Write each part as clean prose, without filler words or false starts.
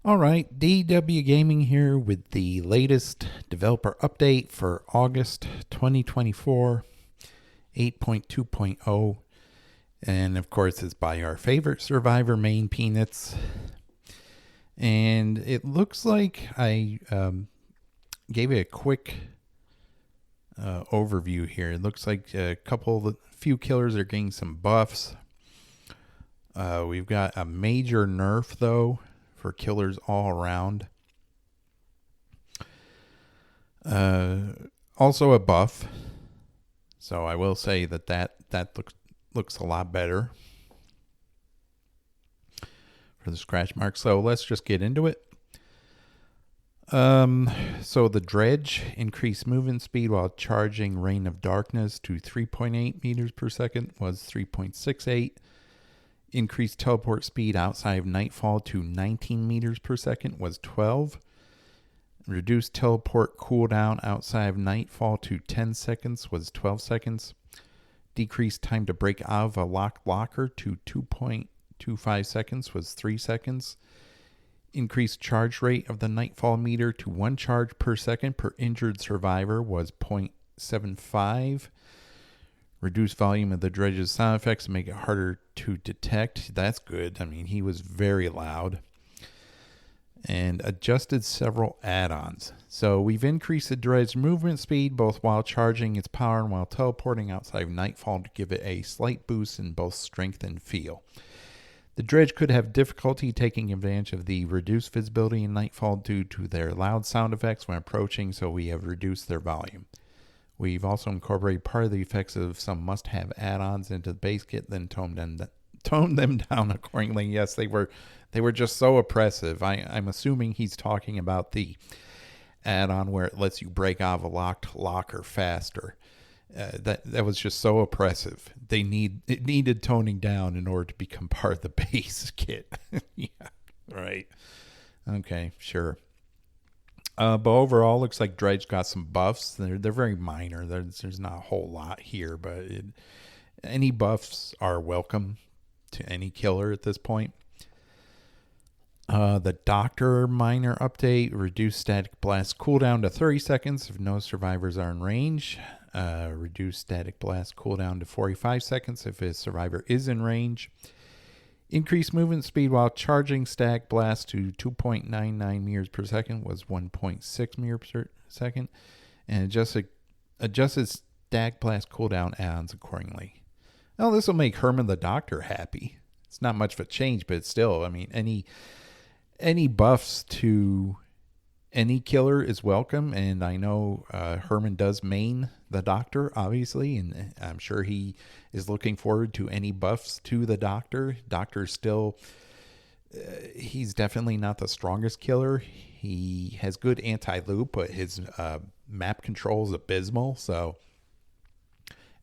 All right, DW Gaming here with the latest developer update for August 2024, 8.2.0. And of course, it's by our favorite survivor, Main Peanuts. And it looks like I gave it a quick overview here. It looks like few killers are getting some buffs. We've got a major nerf, though, for killers all around. Also a buff. So I will say that looks a lot better for the scratch mark. So let's just get into it. So the Dredge increased movement speed while charging Reign of Darkness to 3.8 meters per second was 3.68. Increased teleport speed outside of Nightfall to 19 meters per second was 12. Reduced teleport cooldown outside of Nightfall to 10 seconds was 12 seconds. Decreased time to break out of a locked locker to 2.25 seconds was 3 seconds. Increased charge rate of the Nightfall meter to 1 charge per second per injured survivor was 0.75. Reduced volume of the Dredge's sound effects to make it harder to detect. That's good. I mean, he was very loud. And adjusted several add-ons. So we've increased the Dredge's movement speed both while charging its power and while teleporting outside of Nightfall to give it a slight boost in both strength and feel. The Dredge could have difficulty taking advantage of the reduced visibility in Nightfall due to their loud sound effects when approaching, so we have reduced their volume. We've also incorporated part of the effects of some must-have add-ons into the base kit, then toned them down accordingly. Yes, they were just so oppressive. I'm assuming he's talking about the add-on where it lets you break out of a locked locker faster. That was just so oppressive. It needed toning down in order to become part of the base kit. Yeah, right. Okay, sure. But overall, looks like Dredge got some buffs. They're very minor. There's not a whole lot here, but any buffs are welcome to any killer at this point. The Doctor minor update reduced static blast cooldown to 30 seconds if no survivors are in range. Reduced static blast cooldown to 45 seconds if a survivor is in range. Increased movement speed while charging static blast to 2.99 meters per second was 1.6 meters per second. And adjusted static blast cooldown add-ons accordingly. Well, this will make Herman the Doctor happy. It's not much of a change, but still, I mean, any buffs to any killer is welcome, and I know Herman does main the Doctor, obviously, and I'm sure he is looking forward to any buffs to the Doctor. Doctor's still, he's definitely not the strongest killer. He has good anti-loop, but his map control is abysmal, so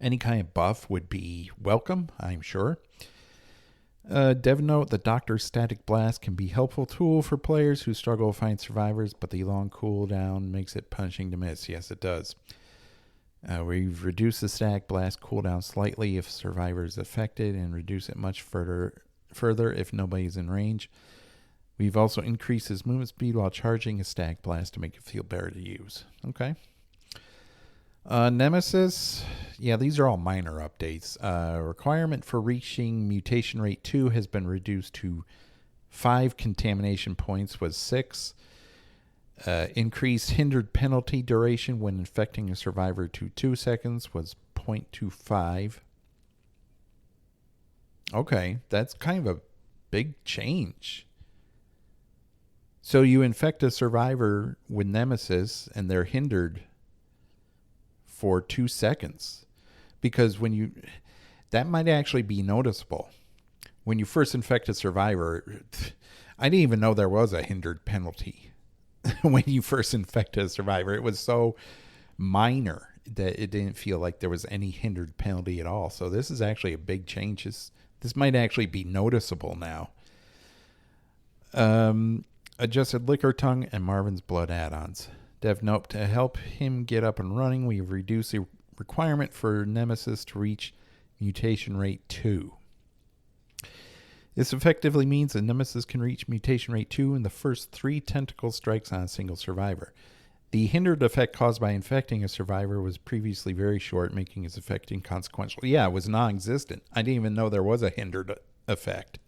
any kind of buff would be welcome, I'm sure. Dev note, the Doctor's static blast can be a helpful tool for players who struggle to find survivors, but the long cooldown makes it punishing to miss. Yes, it does. We've reduced the static blast cooldown slightly if survivor is affected and reduce it much further if nobody's in range. We've also increased his movement speed while charging a static blast to make it feel better to use. Okay. Nemesis, yeah, these are all minor updates. Requirement for reaching mutation rate 2 has been reduced to 5 contamination points was 6. Increased hindered penalty duration when infecting a survivor to 2 seconds was 0.25. Okay, that's kind of a big change. So you infect a survivor with Nemesis and they're hindered for 2 seconds, because that might actually be noticeable. When you first infect a survivor, I didn't even know there was a hindered penalty. When you first infected a survivor, it was so minor that it didn't feel like there was any hindered penalty at all. So this is actually a big change. This might actually be noticeable now. Adjusted Liquor Tongue and Marvin's Blood add-ons. Dev note, to help him get up and running, we've reduced the requirement for Nemesis to reach mutation rate 2. This effectively means that Nemesis can reach mutation rate 2 in the first 3 tentacle strikes on a single survivor. The hindered effect caused by infecting a survivor was previously very short, making its effect inconsequential. Yeah, it was non-existent. I didn't even know there was a hindered effect.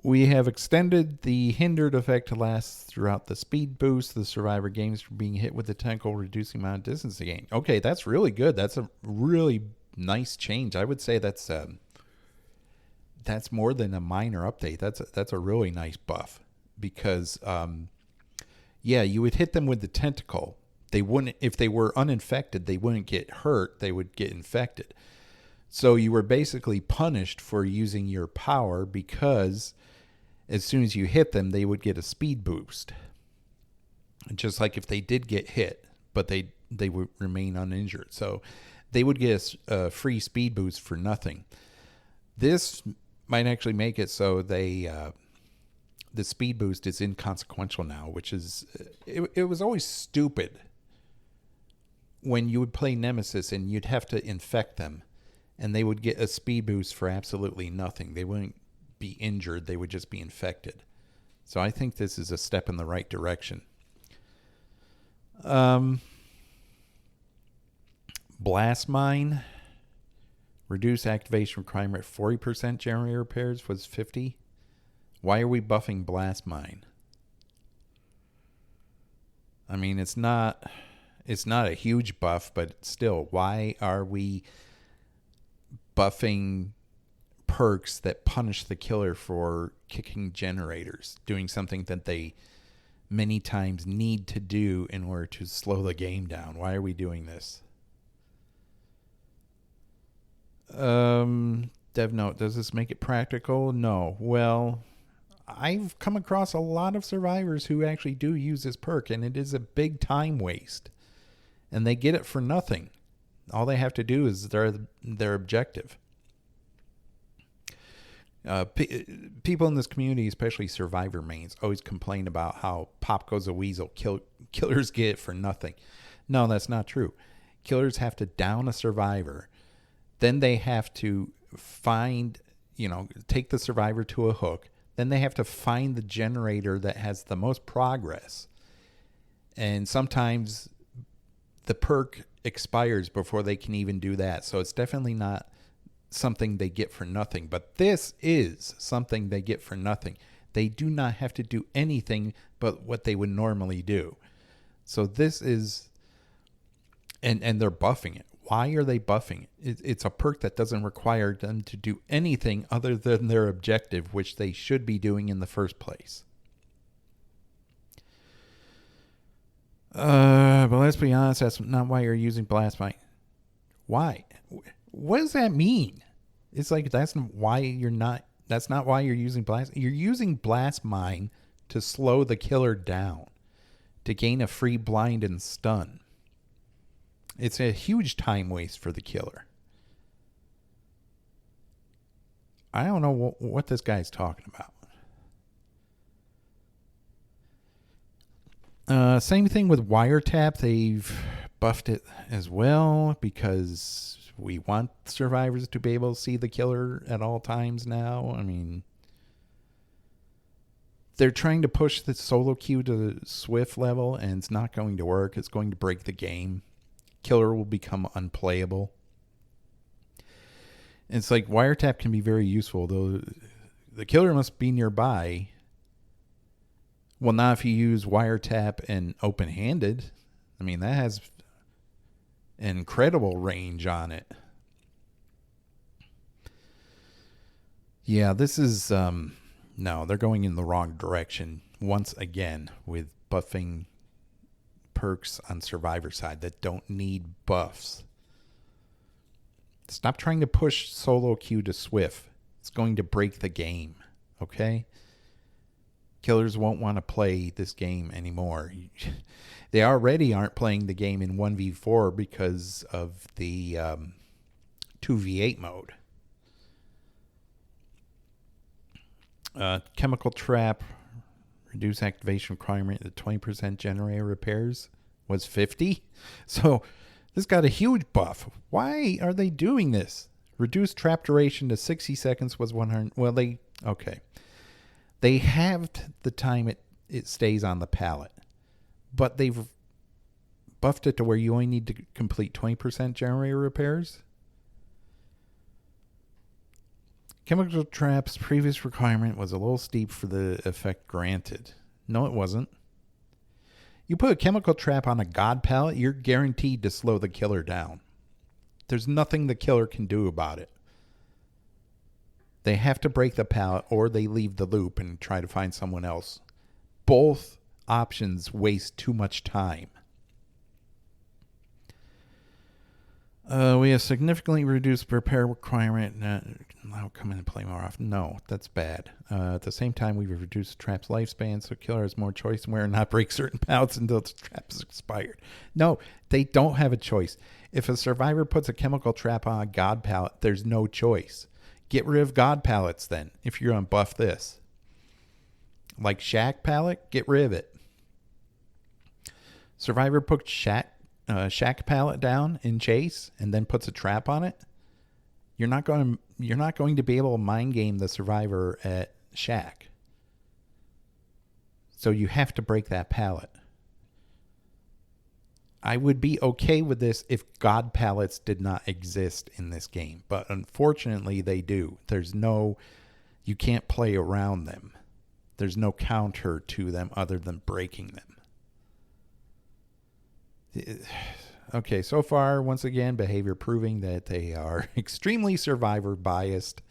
We have extended the hindered effect to last throughout the speed boost the survivor gains from being hit with the tentacle, reducing the amount of distance they gain. Okay, that's really good. That's a really nice change. I would say that's more than a minor update. That's a really nice buff because, yeah, you would hit them with the tentacle. They wouldn't, if they were uninfected, they wouldn't get hurt. They would get infected. So you were basically punished for using your power because as soon as you hit them, they would get a speed boost. Just like if they did get hit, but they would remain uninjured. So they would get a free speed boost for nothing. This might actually make it so the speed boost is inconsequential now, which is, it was always stupid when you would play Nemesis and you'd have to infect them and they would get a speed boost for absolutely nothing. They wouldn't be injured. They would just be infected. So I think this is a step in the right direction. Blast Mine. Reduce activation requirement 40%. Generator repairs was 50. Why are we buffing Blast Mine? I mean, it's not a huge buff, but still, why are we buffing perks that punish the killer for kicking generators, doing something that they many times need to do in order to slow the game down? Why are we doing this? Dev note, does this make it practical? No. Well, I've come across a lot of survivors who actually do use this perk, and it is a big time waste. And they get it for nothing. All they have to do is their objective. People in this community, especially survivor mains, always complain about how pop goes a weasel. Killers get it for nothing. No, that's not true. Killers have to down a survivor. Then they have to find, take the survivor to a hook. Then they have to find the generator that has the most progress. And sometimes the perk expires before they can even do that. So it's definitely not something they get for nothing. But this is something they get for nothing. They do not have to do anything but what they would normally do. So this is, and they're buffing it. Why are they buffing it? It's a perk that doesn't require them to do anything other than their objective, which they should be doing in the first place. But let's be honest, that's not why you're using Blast Mine. Why? What does that mean? It's like that's not why you're using Blast. You're using Blast Mine to slow the killer down, to gain a free blind and stun. It's a huge time waste for the killer. I don't know what this guy's talking about. Same thing with Wiretap. They've buffed it as well because we want survivors to be able to see the killer at all times now. I mean, they're trying to push the solo queue to the Swift level, and it's not going to work. It's going to break the game. Killer will become unplayable. It's like Wiretap can be very useful, though the killer must be nearby. Well, not if you use Wiretap and open-handed. I mean, that has incredible range on it. Yeah, this is no, they're going in the wrong direction once again with buffing perks on survivor side that don't need buffs. Stop trying to push solo queue to Swift. It's going to break the game. Okay? Killers won't want to play this game anymore. They already aren't playing the game in 1v4 because of the 2v8 mode. Chemical Trap. Reduce activation requirement. The 20% generator repairs was 50. So this got a huge buff. Why are they doing this? Reduced trap duration to 60 seconds was 100. Well, they halved the time it stays on the pallet, but they've buffed it to where you only need to complete 20% generator repairs. Chemical traps previous requirement was a little steep for the effect granted. No, it wasn't. You put a chemical trap on a god pallet, you're guaranteed to slow the killer down. There's nothing the killer can do about it. They have to break the pallet or they leave the loop and try to find someone else. Both options waste too much time. We have significantly reduced repair requirement. Now come in and play more often. No, that's bad. At the same time, we've reduced the trap's lifespan, so killer has more choice in where and not break certain pallets until the trap is expired. No, they don't have a choice. If a survivor puts a chemical trap on a god pallet, there's no choice. Get rid of god pallets then, if you're going to buff this. Like shack pallet, get rid of it. Survivor puts shack pallet down in chase and then puts a trap on it. You're not going to be able to mind game the survivor at shack. So you have to break that pallet. I would be okay with this if god pallets did not exist in this game, but unfortunately they do. You can't play around them. There's no counter to them other than breaking them. Okay, so far, once again, behavior proving that they are extremely survivor biased.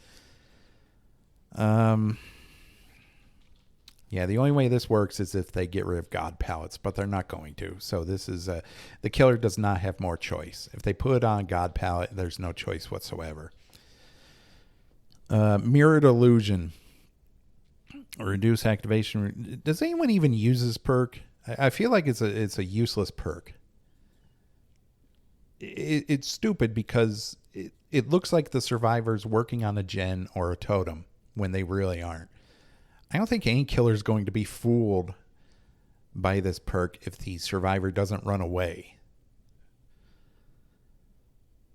Yeah, the only way this works is if they get rid of god pallets, but they're not going to. So this is the killer does not have more choice. If they put it on god pallet, there's no choice whatsoever. Mirrored illusion. Reduce activation. Does anyone even use this perk? I feel like it's a useless perk. It's stupid because it looks like the survivor's working on a gen or a totem when they really aren't. I don't think any killer is going to be fooled by this perk if the survivor doesn't run away.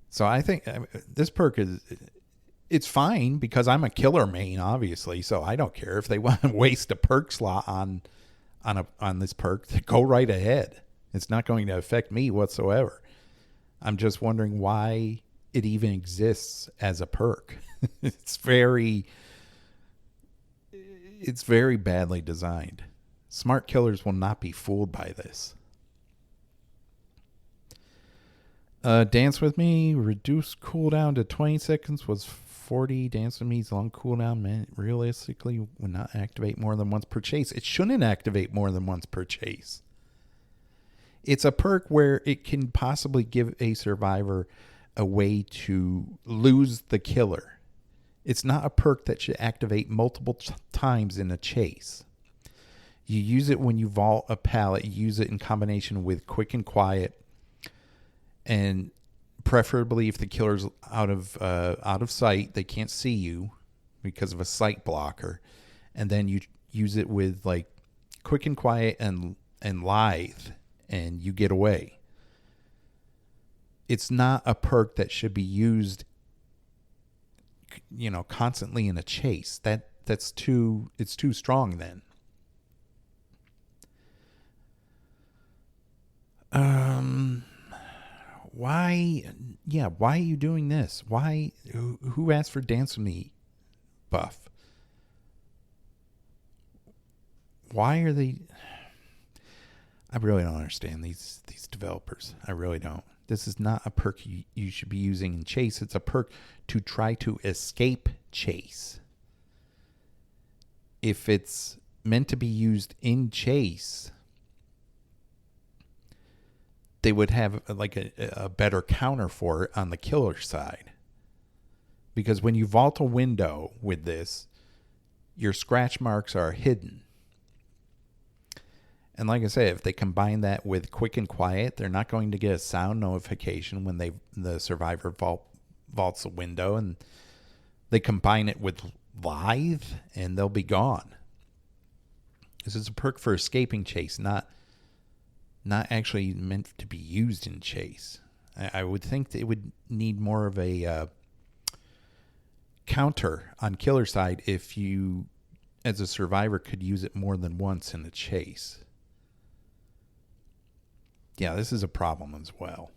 So I think this perk it's fine because I'm a killer main, obviously. So I don't care if they want to waste a perk slot on this perk. Go right ahead. It's not going to affect me whatsoever. I'm just wondering why it even exists as a perk. It's very badly designed. Smart killers will not be fooled by this. Dance with me, reduce cooldown to 20 seconds was 40. Dance with me's long cooldown, man, realistically would not activate more than once per chase. It shouldn't activate more than once per chase. It's a perk where it can possibly give a survivor a way to lose the killer. It's not a perk that should activate multiple times in a chase. You use it when you vault a pallet. You use it in combination with quick and quiet, and preferably if the killer's out of sight, they can't see you because of a sight blocker. And then you use it with like quick and quiet and lithe, and you get away. It's not a perk that should be used, constantly in a chase. It's too strong then. Why are you doing this? Why? Who asked for Dance With Me buff? Why are they? I really don't understand these developers. I really don't. This is not a perk you should be using in chase. It's a perk to try to escape chase. If it's meant to be used in chase, they would have like a better counter for it on the killer side. Because when you vault a window with this, your scratch marks are hidden. And like I say, if they combine that with quick and quiet, they're not going to get a sound notification when the survivor vaults a window, and they combine it with lithe, and they'll be gone. This is a perk for escaping chase, not actually meant to be used in chase. I would think that it would need more of a counter on killer side if you, as a survivor, could use it more than once in a chase. Yeah, this is a problem as well.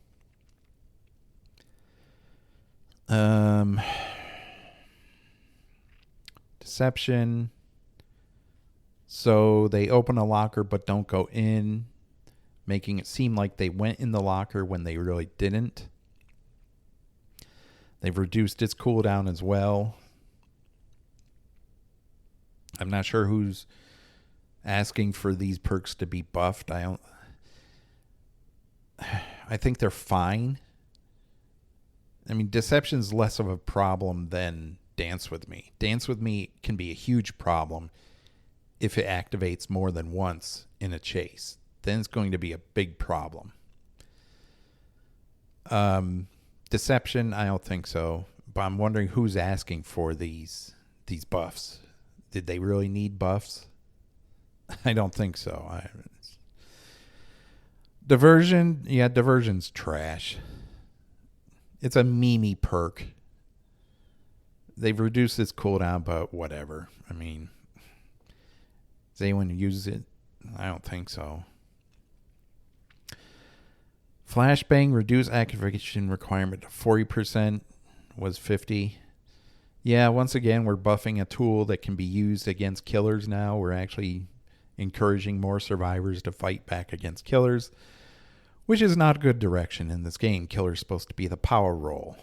Deception. So they open a locker but don't go in, making it seem like they went in the locker when they really didn't. They've reduced its cooldown as well. I'm not sure who's asking for these perks to be buffed. I think they're fine. I mean, Deception's less of a problem than Dance With Me. Dance With Me can be a huge problem if it activates more than once in a chase. Then it's going to be a big problem. Deception, I don't think so. But I'm wondering who's asking for these buffs. Did they really need buffs? I don't think so. Diversion, yeah, Diversion's trash. It's a memey perk. They've reduced its cooldown, but whatever. I mean, does anyone use it? I don't think so. Flashbang, reduced activation requirement to 40%, was 50. Yeah, once again, we're buffing a tool that can be used against killers now. We're actually encouraging more survivors to fight back against killers, which is not a good direction in this game. Killer's supposed to be the power role.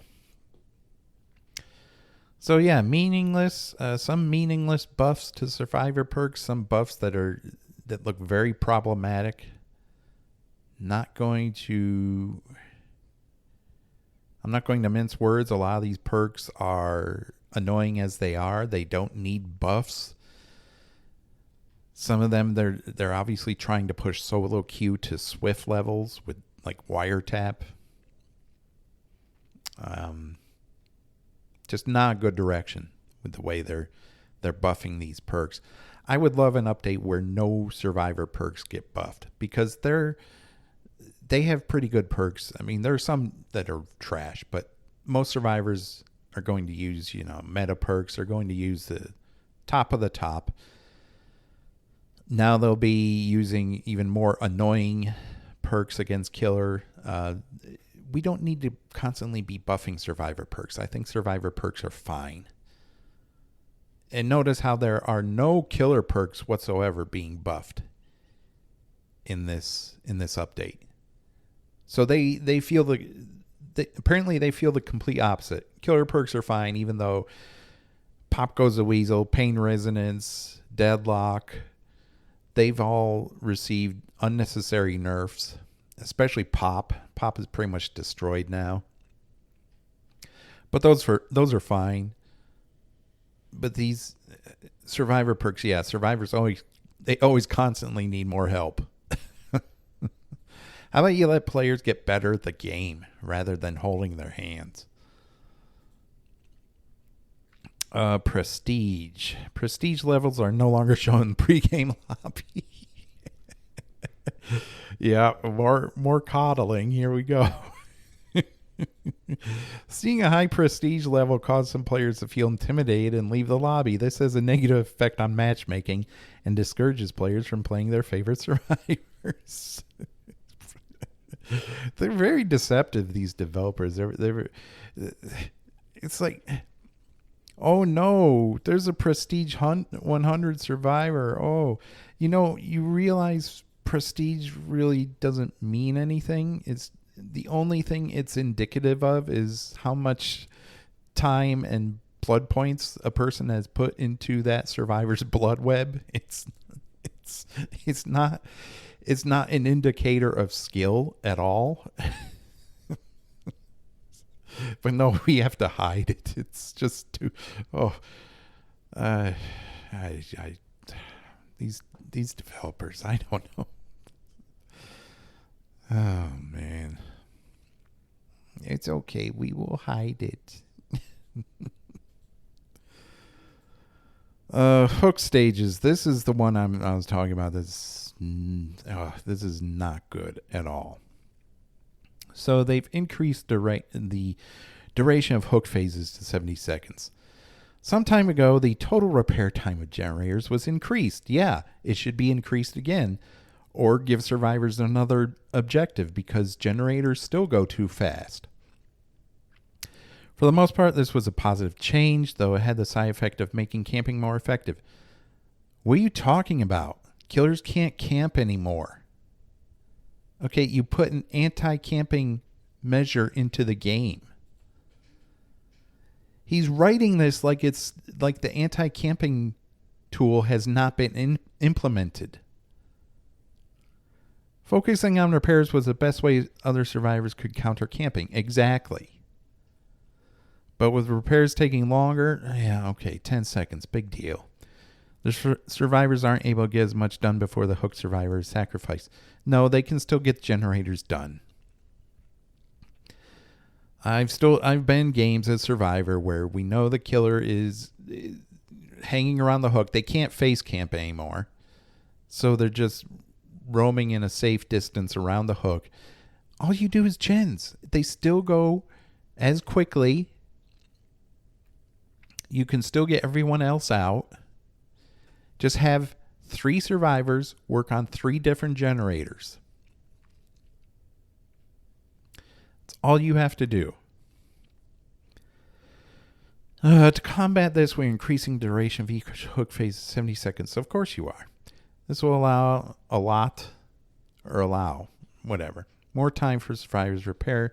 So yeah, meaningless. Some meaningless buffs to survivor perks. Some buffs that look very problematic. I'm not going to mince words. A lot of these perks are annoying as they are. They don't need buffs. Some of them, they're obviously trying to push solo queue to swift levels with like wiretap. Just not a good direction with the way they're buffing these perks. I would love an update where no survivor perks get buffed, because they have pretty good perks. I mean, there are some that are trash, but most survivors are going to use, meta perks. Are going to use the top of the top. Now they'll be using even more annoying perks against killer. We don't need to constantly be buffing survivor perks. I think survivor perks are fine. And notice how there are no killer perks whatsoever being buffed in this update. So they feel apparently they feel the complete opposite. Killer perks are fine, even though Pop Goes the Weasel, Pain Resonance, Deadlock, they've all received unnecessary nerfs, especially Pop. Pop is pretty much destroyed now. But those are fine. But these survivor perks, yeah, survivors always constantly need more help. How about you let players get better at the game rather than holding their hands? Prestige. Prestige levels are no longer shown in the pregame lobby. Yeah, more coddling. Here we go. Seeing a high prestige level caused some players to feel intimidated and leave the lobby. This has a negative effect on matchmaking and discourages players from playing their favorite survivors. They're very deceptive, these developers. It's like, oh no, there's a Prestige 100 survivor. Oh, you realize prestige really doesn't mean anything. It's the only thing it's indicative of is how much time and blood points a person has put into that survivor's blood web. It's not an indicator of skill at all. But no, we have to hide it. It's just too. These developers, I don't know. Oh man, it's okay. We will hide it. Hook stages. This is the one I was talking about. This is not good at all. So they've increased the duration of hook phases to 70 seconds. Some time ago, the total repair time of generators was increased. Yeah, it should be increased again, or give survivors another objective because generators still go too fast. For the most part, this was a positive change, though it had the side effect of making camping more effective. What are you talking about? Killers can't camp anymore. Okay, you put an anti-camping measure into the game. He's writing this like it's like the anti-camping tool has not been implemented. Focusing on repairs was the best way other survivors could counter camping. Exactly. But with repairs taking longer, 10 seconds, big deal. The survivors aren't able to get as much done before the hook survivor is sacrificed. No, they can still get generators done. I've been games as survivor where we know the killer is hanging around the hook. They can't face camp anymore. So they're just roaming in a safe distance around the hook. All you do is gens. They still go as quickly. You can still get everyone else out. Just have 3 survivors work on 3 different generators. That's all you have to do. To combat this, we're increasing duration of each hook phase to 70 seconds. So of course you are. This will allow more time for survivors to repair.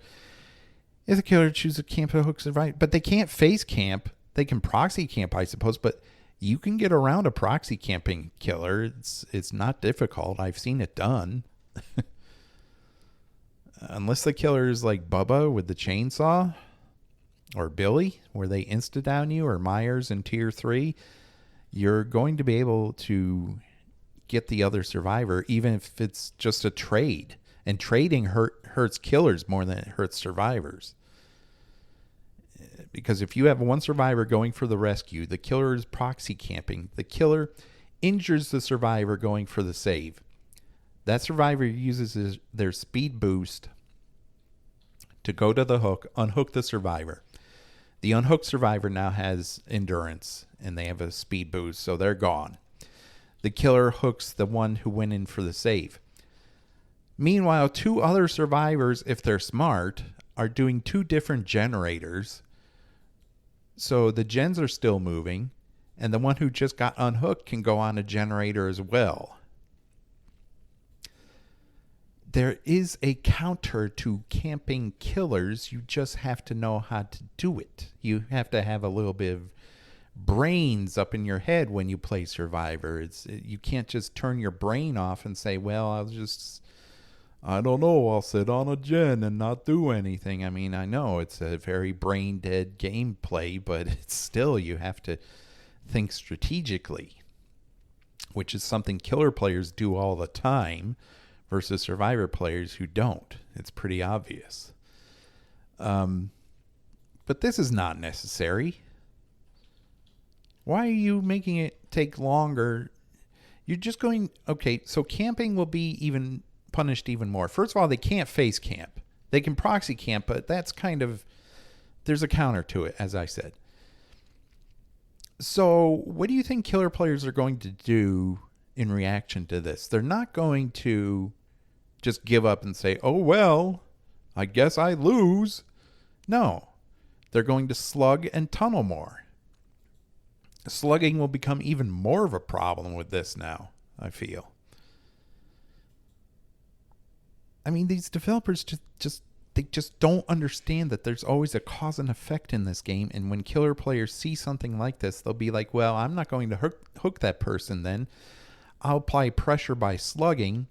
If the killer chooses to camp a hook survivor, but they can't face camp. They can proxy camp, I suppose, but you can get around a proxy camping killer. It's not difficult. I've seen it done. Unless the killer is like Bubba with the chainsaw, or Billy, where they insta-down you, or Myers in Tier 3, you're going to be able to get the other survivor, even if it's just a trade. And trading hurts killers more than it hurts survivors. Because if you have one survivor going for the rescue, the killer is proxy camping. The killer injures the survivor going for the save. That survivor uses their speed boost to go to the hook, unhook the survivor. The unhooked survivor now has endurance, and they have a speed boost, so they're gone. The killer hooks the one who went in for the save. Meanwhile, 2 other survivors, if they're smart, are doing 2 different generators. So the gens are still moving, and the one who just got unhooked can go on a generator as well. There is a counter to camping killers. You just have to know how to do it. You have to have a little bit of brains up in your head when you play Survivor. You can't just turn your brain off and say, well, I don't know, I'll sit on a gen and not do anything. I mean, I know it's a very brain-dead gameplay, but it's still, you have to think strategically, which is something killer players do all the time versus survivor players who don't. It's pretty obvious. But this is not necessary. Why are you making it take longer? You're just going, okay, so camping will be punished even more. First of all, they can't face camp. They can proxy camp, but that's there's a counter to it, as I said. So what do you think killer players are going to do in reaction to this? They're not going to just give up and say, oh, well, I guess I lose. No, they're going to slug and tunnel more. Slugging will become even more of a problem with this now, I feel. I mean, these developers just don't understand that there's always a cause and effect in this game. And when killer players see something like this, they'll be like, well, I'm not going to hook that person then. I'll apply pressure by slugging,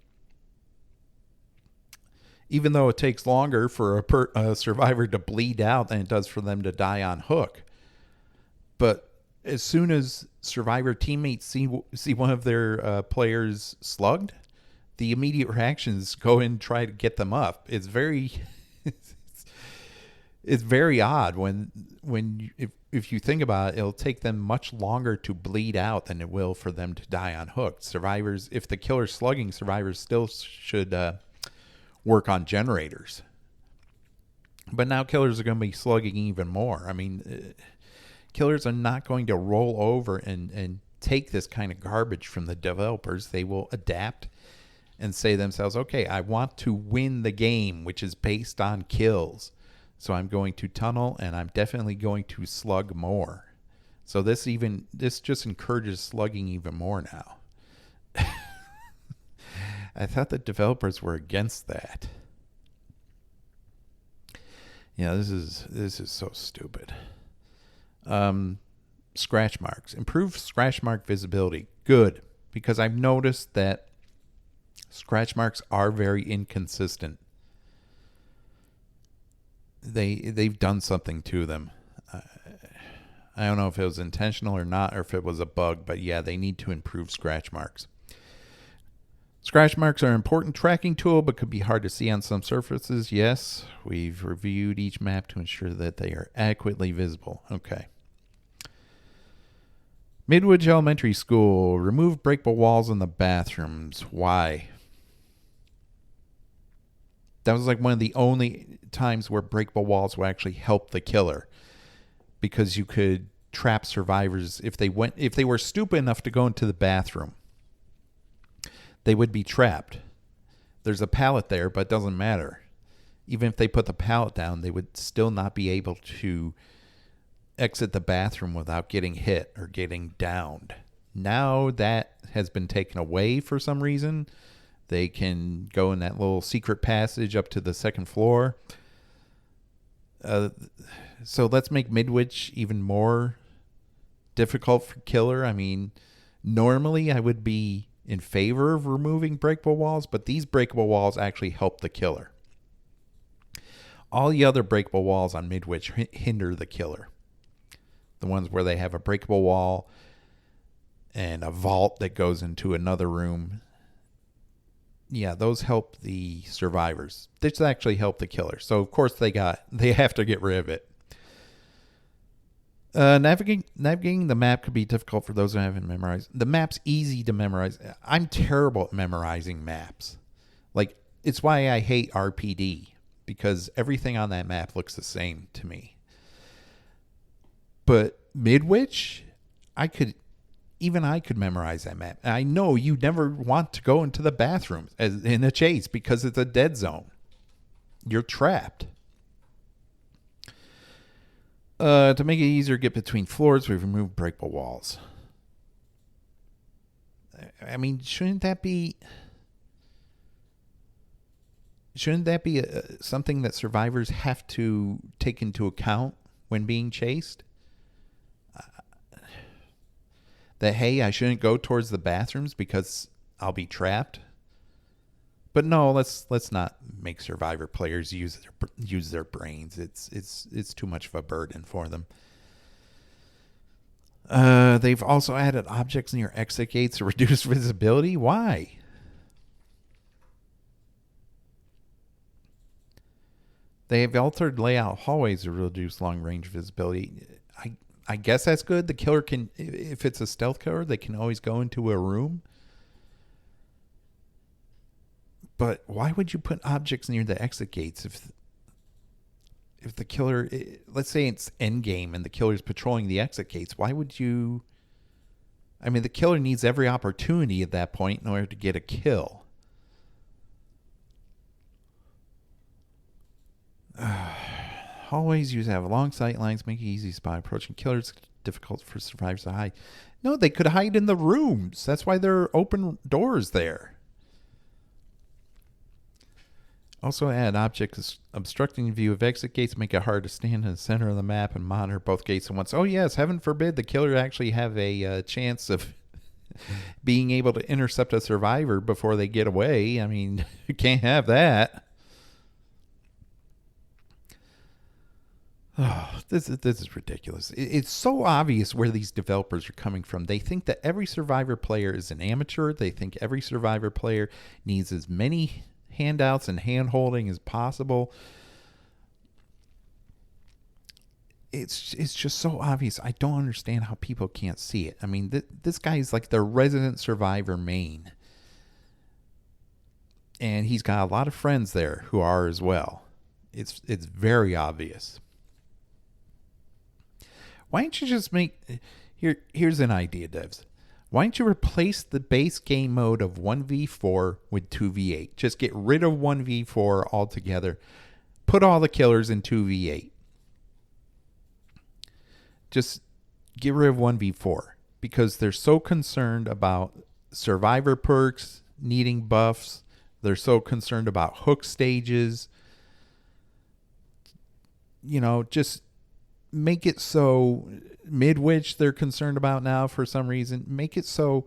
even though it takes longer for a survivor to bleed out than it does for them to die on hook. But as soon as survivor teammates see one of their players slugged, the immediate reactions go and try to get them up. It's very it's very odd if you think about it, it'll take them much longer to bleed out than it will for them to die on hook. Survivors, if the killer's slugging, survivors still should work on generators. But now killers are going to be slugging even more. I mean, killers are not going to roll over and take this kind of garbage from the developers. They will adapt and say to themselves, okay, I want to win the game, which is based on kills. So I'm going to tunnel, and I'm definitely going to slug more. So this just encourages slugging even more now. I thought the developers were against that. Yeah, this is so stupid. Scratch marks. Improve scratch mark visibility. Good, because I've noticed that scratch marks are very inconsistent. They've done something to them. I don't know if it was intentional or not, or if it was a bug, but yeah, they need to improve scratch marks. Scratch marks are an important tracking tool, but could be hard to see on some surfaces. Yes, we've reviewed each map to ensure that they are adequately visible. Okay. Midwood Elementary School. Remove breakable walls in the bathrooms. Why? That was like one of the only times where breakable walls will actually help the killer, because you could trap survivors if they were stupid enough to go into the bathroom. They would be trapped. There's a pallet there, but it doesn't matter. Even if they put the pallet down, they would still not be able to exit the bathroom without getting hit or getting downed. Now that has been taken away for some reason. They can go in that little secret passage up to the second floor. So let's make Midwich even more difficult for killer. I mean, normally I would be in favor of removing breakable walls, but these breakable walls actually help the killer. All the other breakable walls on Midwich hinder the killer. The ones where they have a breakable wall and a vault that goes into another room. Yeah, those help the survivors. This actually help the killer. So of course they have to get rid of it. Navigating the map could be difficult for those who haven't memorized. The map's easy to memorize. I'm terrible at memorizing maps. Like, it's why I hate RPD, because everything on that map looks the same to me. But Midwich, I could memorize that map. And I know you never want to go into the bathroom as in a chase because it's a dead zone. You're trapped. To make it easier to get between floors, we've removed breakable walls. I mean, shouldn't that be something that survivors have to take into account when being chased? That, hey, I shouldn't go towards the bathrooms because I'll be trapped. But no, let's not make survivor players use their brains. It's too much of a burden for them. They've also added objects near exit gates to reduce visibility. Why? They have altered layout hallways to reduce long range visibility. I guess that's good. The killer can, if it's a stealth killer, they can always go into a room. But why would you put objects near the exit gates if the killer, let's say it's endgame and the killer's patrolling the exit gates? Why would you? I mean, the killer needs every opportunity at that point in order to get a kill. Hallways usually have long sight lines, make it easy spot approaching killers. Difficult for survivors to hide. No, they could hide in the rooms. That's why there are open doors there. Also add objects obstructing view of exit gates, make it hard to stand in the center of the map and monitor both gates at once. Oh yes, heaven forbid the killer actually have a chance of being able to intercept a survivor before they get away. I mean, you can't have that. Oh, this is ridiculous. It's so obvious where these developers are coming from. They think that every survivor player is an amateur. They think every survivor player needs as many handouts and hand-holding as possible. It's just so obvious. I don't understand how people can't see it. I mean, this guy is like the resident survivor main. And he's got a lot of friends there who are as well. It's very obvious. Why don't you just make... Here's an idea, devs. Why don't you replace the base game mode of 1v4 with 2v8? Just get rid of 1v4 altogether. Put all the killers in 2v8. Just get rid of 1v4 because they're so concerned about survivor perks, needing buffs. They're so concerned about hook stages. You know, just make it so... Midwood they're concerned about now for some reason. Make it so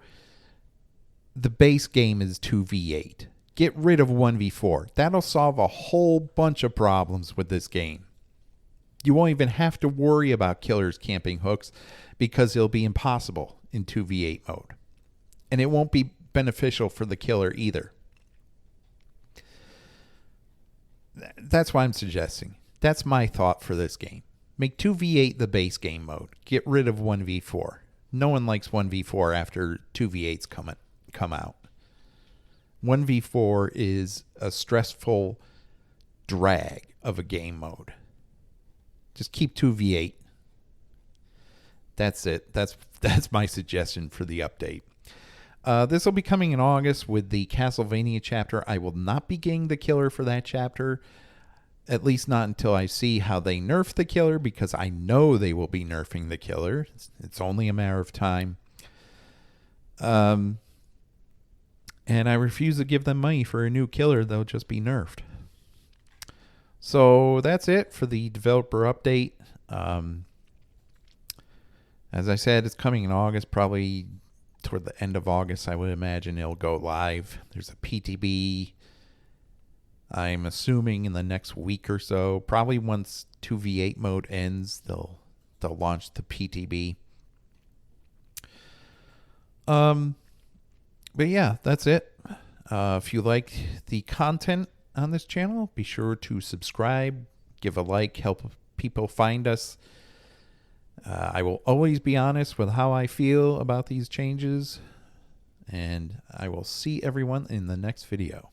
the base game is 2v8. Get rid of 1v4. That'll solve a whole bunch of problems with this game. You won't even have to worry about killers camping hooks because it'll be impossible in 2v8 mode. And it won't be beneficial for the killer either. That's what I'm suggesting. That's my thought for this game. Make 2v8 the base game mode. Get rid of 1v4. No one likes 1v4 after 2v8's come out. 1v4 is a stressful drag of a game mode. Just keep 2v8. That's it. That's my suggestion for the update. This will be coming in August with the Castlevania chapter. I will not be getting the killer for that chapter. At least not until I see how they nerf the killer, because I know they will be nerfing the killer. It's only a matter of time. And I refuse to give them money for a new killer. They'll just be nerfed. So that's it for the developer update. As I said, it's coming in August, probably toward the end of August, I would imagine it'll go live. There's a PTB. I'm assuming in the next week or so, probably once 2v8 mode ends, they'll launch the PTB. But yeah, that's it. If you like the content on this channel, be sure to subscribe, give a like, help people find us. I will always be honest with how I feel about these changes, and I will see everyone in the next video.